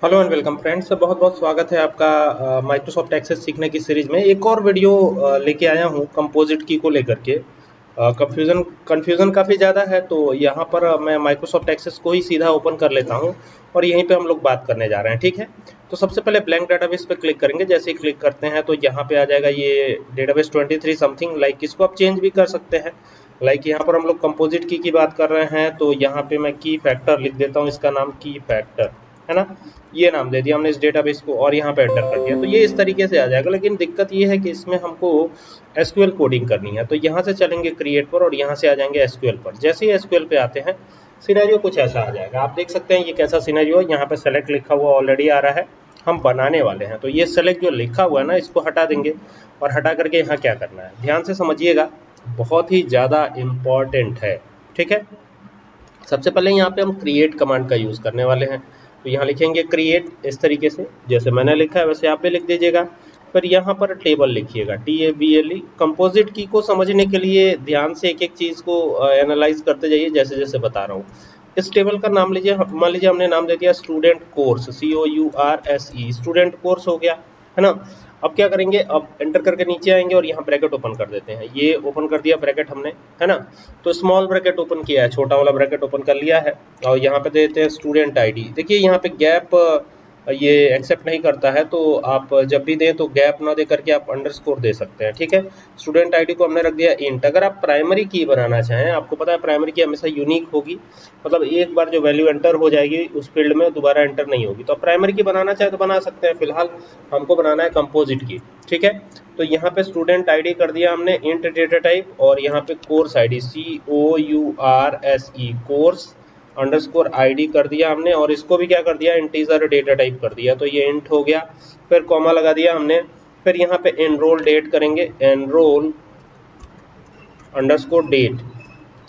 Hello and welcome friends, बहुत बहुत स्वागत है आपका माइक्रोसॉफ्ट एक्सेस सीखने की सीरीज में। एक और वीडियो लेके आया हूँ कंपोजिट की को लेकर के। कंफ्यूजन काफ़ी ज़्यादा है, तो यहाँ पर मैं माइक्रोसॉफ्ट एक्सेस को ही सीधा ओपन कर लेता हूँ और यहीं पे हम लोग बात करने जा रहे हैं। ठीक है, तो सबसे पहले ब्लैंक डेटाबेस पे क्लिक करेंगे। जैसे ही क्लिक करते हैं तो यहाँ पे आ जाएगा ये डेटाबेस 23 समथिंग। लाइक इसको आप चेंज भी कर सकते हैं। लाइक यहाँ पर हम लोग कंपोजिट की बात कर रहे हैं, तो यहाँ पे मैं की फैक्टर लिख देता हूँ। इसका नाम की फैक्टर है ना, ये नाम दे दिया हमने इस डेटाबेस को और यहाँ पे एंटर कर दिया, तो ये इस तरीके से आ जाएगा। लेकिन दिक्कत ये है कि इसमें हमको एसक्यूएल कोडिंग करनी है, तो यहाँ से चलेंगे क्रिएट पर और यहाँ से आ जाएंगे एसक्यूएल पर। जैसे ही एसक्यूएल पे आते हैं सिनेरियो कुछ ऐसा आ जाएगा। आप देख सकते हैं ये कैसा सिनेरियो है। यहाँ पे सेलेक्ट लिखा हुआ ऑलरेडी आ रहा है, हम बनाने वाले हैं। तो ये सेलेक्ट जो लिखा हुआ है ना, इसको हटा देंगे और हटा करके यहाँ क्या करना है ध्यान से समझिएगा, बहुत ही ज़्यादा इम्पॉर्टेंट है। ठीक है, सबसे पहले यहाँ पे हम क्रिएट कमांड का यूज़ करने वाले हैं। तो यहाँ लिखेंगे क्रिएट, इस तरीके से जैसे मैंने लिखा है वैसे आप भी लिख दीजिएगा। फिर यहाँ पर टेबल लिखिएगा, TABLE। कंपोजिट की को समझने के लिए ध्यान से एक एक चीज़ को एनालाइज करते जाइए जैसे जैसे बता रहा हूँ। इस टेबल का नाम लीजिए, मान लीजिए हमने नाम दे दिया student course, COURSE, student course हो गया, है ना। अब क्या करेंगे, अब एंटर करके नीचे आएंगे और यहाँ ब्रैकेट ओपन कर देते हैं। ये ओपन कर दिया ब्रैकेट हमने, है ना। तो स्मॉल ब्रैकेट ओपन किया है, छोटा वाला ब्रैकेट ओपन कर लिया है और यहाँ पे देते हैं स्टूडेंट आईडी। देखिए यहाँ पे गैप ये एक्सेप्ट नहीं करता है, तो आप जब भी दें तो गैप ना दे करके आप अंडरस्कोर दे सकते हैं। ठीक है, स्टूडेंट आईडी को हमने रख दिया इंट। अगर आप प्राइमरी की बनाना चाहें, आपको पता है प्राइमरी की हमेशा यूनिक होगी, मतलब एक बार जो वैल्यू एंटर हो जाएगी उस फील्ड में दोबारा एंटर नहीं होगी। तो आप प्राइमरी की बनाना चाहे तो बना सकते हैं, फिलहाल हमको बनाना है कंपोजिट की। ठीक है, तो यहाँ पे स्टूडेंट आईडी कर दिया हमने इंट डेटा टाइप, और यहाँ पे course ID COURSE course underscore ID कर दिया हमने, और इसको भी क्या कर दिया, इंटीजर डेटा टाइप कर दिया, तो ये इंट हो गया। फिर कॉमा लगा दिया हमने। फिर यहाँ पे एनरोल डेट करेंगे, एनरोल अंडरस्कोर डेट।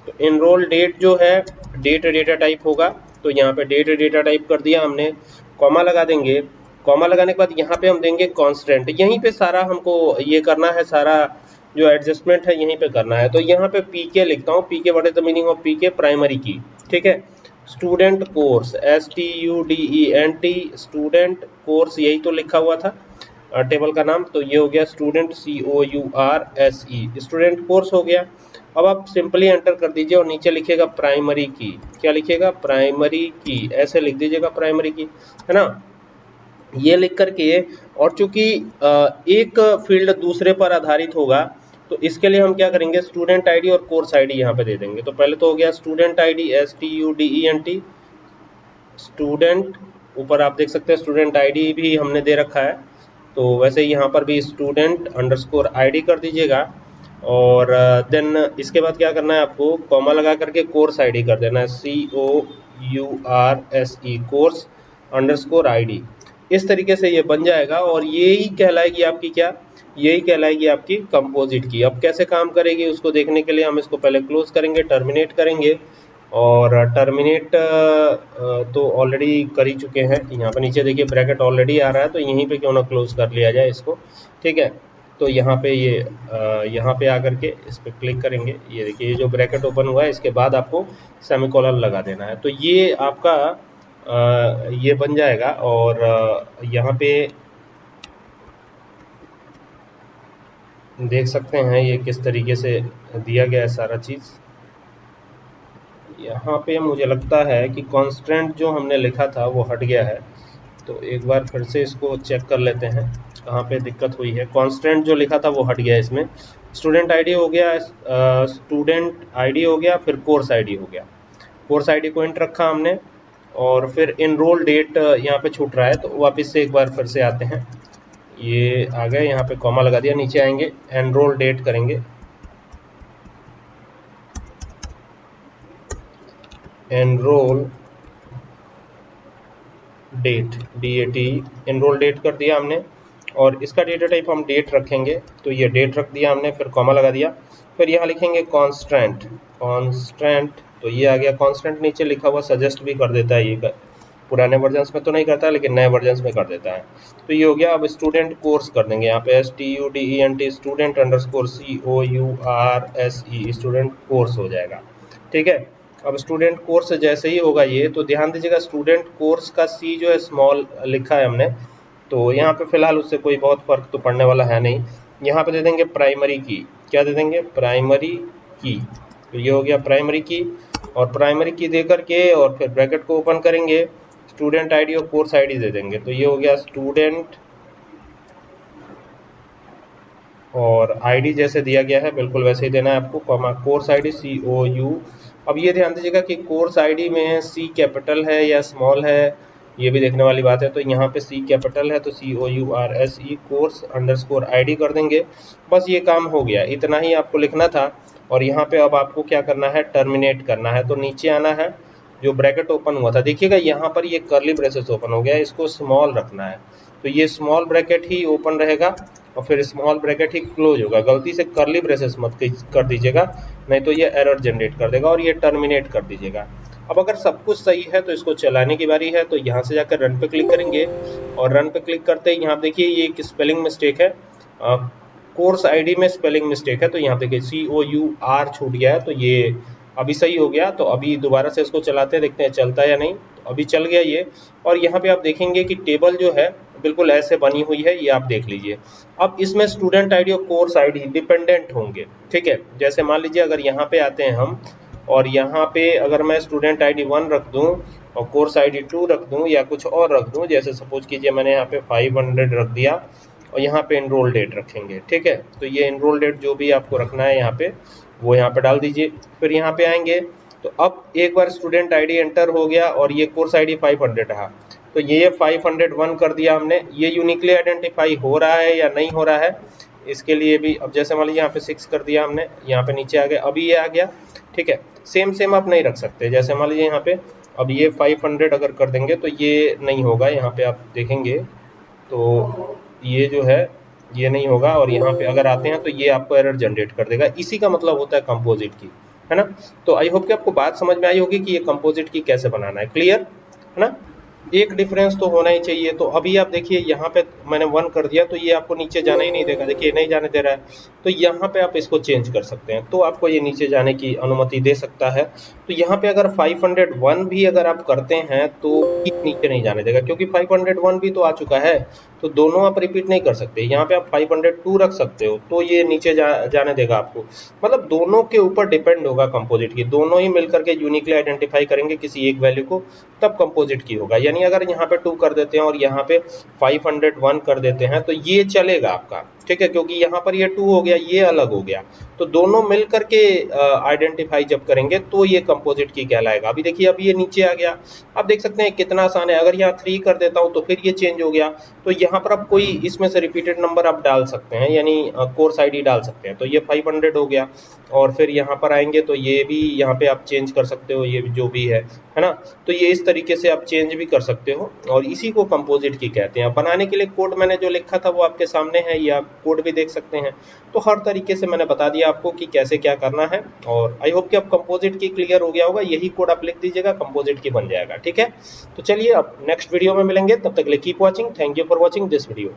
तो एनरोल डेट जो है डेट डेटा टाइप होगा, तो यहाँ पे डेट डेटा टाइप कर दिया हमने, कॉमा लगा देंगे। कॉमा लगाने के बाद यहाँ पे हम देंगे कांस्टेंट। यहीं पे सारा हमको ये करना है, सारा जो एडजस्टमेंट है यहीं पे करना है। तो यहाँ पे पीके लिखता हूँ, PK what is the meaning of PK, primary की। ठीक है, student course STUDENT, student course यही तो लिखा हुआ था टेबल का नाम, तो ये हो गया स्टूडेंट COURSE, स्टूडेंट कोर्स हो गया। अब आप सिंपली एंटर कर दीजिए और नीचे लिखिएगा प्राइमरी की। क्या लिखिएगा, प्राइमरी की, ऐसे लिख दीजिएगा प्राइमरी की, है ना। ये लिख करके, और चूंकि एक फील्ड दूसरे पर आधारित होगा, तो इसके लिए हम क्या करेंगे, स्टूडेंट आईडी और कोर्स आईडी यहाँ पे दे देंगे। तो पहले तो हो गया स्टूडेंट आईडी STUDENT, स्टूडेंट, ऊपर आप देख सकते हैं स्टूडेंट आईडी भी हमने दे रखा है, तो वैसे ही यहाँ पर भी स्टूडेंट अंडरस्कोर आईडी कर दीजिएगा। और देन इसके बाद क्या करना है आपको, कॉमा लगा करके कोर्स आईडी कर देना है, COURSE कोर्स अंडरस्कोर आईडी। इस तरीके से ये बन जाएगा और यही कहलाएगी आपकी क्या, यही कहलाएगी आपकी कंपोजिट की। अब कैसे काम करेगी उसको देखने के लिए हम इसको पहले क्लोज करेंगे, टर्मिनेट करेंगे। और टर्मिनेट तो ऑलरेडी कर ही चुके हैं। यहाँ पर नीचे देखिए ब्रैकेट ऑलरेडी आ रहा है, तो यहीं पे क्यों ना क्लोज कर लिया जाए इसको। ठीक है, तो यहाँ पे ये यहाँ पे आकर के इस पर क्लिक करेंगे। ये देखिए ये जो ब्रैकेट ओपन हुआ है, इसके बाद आपको सेमीकोलन लगा देना है, तो ये आपका ये बन जाएगा। और यहाँ पे देख सकते हैं ये किस तरीके से दिया गया है सारा चीज़। यहाँ पे मुझे लगता है कि कांस्टेंट जो हमने लिखा था वो हट गया है, तो एक बार फिर से इसको चेक कर लेते हैं कहाँ पे दिक्कत हुई है। कांस्टेंट जो लिखा था वो हट गया इसमें। स्टूडेंट आईडी हो गया, स्टूडेंट आईडी हो गया, फिर कोर्स आईडी हो गया। कोर्स आईडी को इंट रखा हमने, और फिर एनरोल डेट यहाँ पे छूट रहा है, तो वापस से एक बार फिर से आते हैं। ये आ गए, यहाँ पे कॉमा लगा दिया, नीचे आएंगे एनरोल डेट करेंगे, enrol date DAT, enrol date कर दिया हमने, और इसका डेटा टाइप हम डेट रखेंगे, तो ये डेट रख दिया हमने, फिर कॉमा लगा दिया। फिर यहाँ लिखेंगे कांस्टेंट, कांस्टेंट, तो ये आ गया कांस्टेंट। नीचे लिखा हुआ सजेस्ट भी कर देता है, ये पुराने वर्जन्स में तो नहीं करता लेकिन नए वर्जन्स में कर देता है। तो ये हो गया। अब स्टूडेंट कोर्स कर देंगे, यहाँ पे STUDENT, student underscore COURSE, student course हो जाएगा। ठीक है, अब स्टूडेंट कोर्स जैसे ही होगा ये, तो ध्यान दीजिएगा स्टूडेंट कोर्स का सी जो है स्मॉल लिखा है हमने, तो यहाँ पे फिलहाल उससे कोई बहुत फर्क तो पड़ने वाला है नहीं। यहाँ पे दे देंगे प्राइमरी की, क्या दे देंगे, प्राइमरी की। तो ये हो गया प्राइमरी की, और प्राइमरी की दे करके और फिर ब्रैकेट को ओपन करेंगे, स्टूडेंट आईडी और कोर्स आईडी दे देंगे। तो ये हो गया स्टूडेंट और आईडी जैसे दिया गया है बिल्कुल वैसे ही देना है आपको, कॉमा कोर्स आईडी COU। अब ये ध्यान दीजिएगा कि कोर्स आईडी में C कैपिटल है या स्मॉल है, ये भी देखने वाली बात है। तो यहाँ पे C कैपिटल है तो COURSE कोर्स अंडरस्कोर आईडी कर देंगे। बस ये काम हो गया, इतना ही आपको लिखना था। और यहाँ पे अब आपको क्या करना है, टर्मिनेट करना है। तो नीचे आना है, जो ब्रैकेट ओपन हुआ था देखिएगा यहाँ पर ये कर्ली ब्रेसेस ओपन हो गया, इसको स्मॉल रखना है। तो ये स्मॉल ब्रैकेट ही ओपन रहेगा और फिर स्मॉल ब्रैकेट ही क्लोज होगा। गलती से कर्ली ब्रेसेस मत कर दीजिएगा, नहीं तो ये एरर जनरेट कर देगा। और ये टर्मिनेट कर दीजिएगा। अब अगर सब कुछ सही है तो इसको चलाने की बारी है। तो यहाँ से जाकर रन पे क्लिक करेंगे, और रन पे क्लिक करते ही यहाँ देखिए ये एक स्पेलिंग मिस्टेक है, कोर्स आईडी में स्पेलिंग मिस्टेक है। तो यहाँ देखिए COUR छूट गया है, तो ये अभी सही हो गया। तो अभी दोबारा से इसको चलाते हैं, देखते हैं चलता है या नहीं। तो अभी चल गया ये। और यहाँ पे आप देखेंगे कि टेबल जो है बिल्कुल ऐसे बनी हुई है, ये आप देख लीजिए। अब इसमें स्टूडेंट आईडी और कोर्स आईडी डिपेंडेंट होंगे, ठीक है। जैसे मान लीजिए अगर यहाँ पे आते हैं हम, और यहाँ पे अगर मैं स्टूडेंट आईडी 1 रख दूँ और कोर्स आईडी 2 रख दूँ या कुछ और रख दूँ, जैसे सपोज कीजिए मैंने यहाँ पे 500 रख दिया और यहाँ पे इनरोल डेट रखेंगे, ठीक है। तो ये इनरोल डेट जो भी आपको रखना है यहाँ पे, वो यहाँ पे डाल दीजिए। फिर यहाँ पे आएंगे तो अब एक बार स्टूडेंट आईडी एंटर हो गया और ये कोर्स आईडी 500 रहा, तो ये 501 कर दिया हमने। ये यूनिकली आइडेंटिफाई हो रहा है या नहीं हो रहा है, इसके लिए भी अब जैसे मान लीजिए यहाँ पे 6 कर दिया हमने, यहाँ पे नीचे आ गया, अभी ये आ गया, ठीक है। सेम आप नहीं रख सकते, जैसे मान लीजिए यहाँ पे अब ये 500 अगर कर देंगे तो ये नहीं होगा। यहाँ पे आप देखेंगे तो ये जो है ये नहीं होगा, और यहाँ पे अगर आते हैं तो ये आपको एरर जनरेट कर देगा। इसी का मतलब होता है कंपोजिट की, है ना। तो आई होप कि आपको बात समझ में आई होगी कि ये कंपोजिट की कैसे बनाना है, क्लियर है ना। एक डिफरेंस तो होना ही चाहिए। तो अभी आप देखिए यहाँ पे मैंने 1 कर दिया, तो ये आपको नीचे जाना ही नहीं देगा, देखिए नहीं जाने दे रहा है। तो यहाँ पे आप इसको चेंज कर सकते हैं, तो आपको ये नीचे जाने की अनुमति दे सकता है। तो यहाँ पे अगर 501 भी अगर आप करते हैं तो भी नीचे नहीं जाने देगा, क्योंकि 501 भी तो आ चुका है। तो दोनों आप रिपीट नहीं कर सकते। यहाँ पे आप 502 रख सकते हो, तो ये नीचे जाने देगा आपको। मतलब दोनों के ऊपर डिपेंड होगा कंपोजिट की, दोनों ही मिलकर के यूनिकली आइडेंटिफाई करेंगे किसी एक वैल्यू को, तब कंपोजिट की होगा। यानी अगर यहाँ पे 2 कर देते हैं और यहाँ पे 501 कर देते हैं तो ये चलेगा आपका, ठीक है, क्योंकि यहाँ पर ये 2 हो गया, ये अलग हो गया। तो दोनों मिल करके आइडेंटिफाई जब करेंगे तो ये कंपोजिट की कहलाएगा। अभी देखिए अभी ये नीचे आ गया, आप देख सकते हैं कितना आसान है। अगर यहाँ 3 कर देता हूँ तो फिर ये चेंज हो गया। तो यहाँ पर आप कोई इसमें से रिपीटेड नंबर आप डाल सकते हैं, यानी कोर्स आईडी डाल सकते हैं। तो ये 500 हो गया, और फिर यहाँ पर आएंगे तो ये भी यहाँ पे आप चेंज कर सकते हो, ये जो भी है ना। तो ये इस तरीके से आप चेंज भी कर सकते हो, और इसी को कंपोजिट की कहते हैं। बनाने के लिए कोड मैंने जो लिखा था वो आपके सामने है, या कोड भी देख सकते हैं। तो हर तरीके से मैंने बता दिया आपको कि कैसे क्या करना है। और आई होप कि अब कंपोजिट की क्लियर हो गया होगा। यही कोड आप लिख दीजिएगा, कंपोजिट की बन जाएगा, ठीक है। तो चलिए अब नेक्स्ट वीडियो में मिलेंगे, तब तक के लिए keep watching. Thank you for watching this video.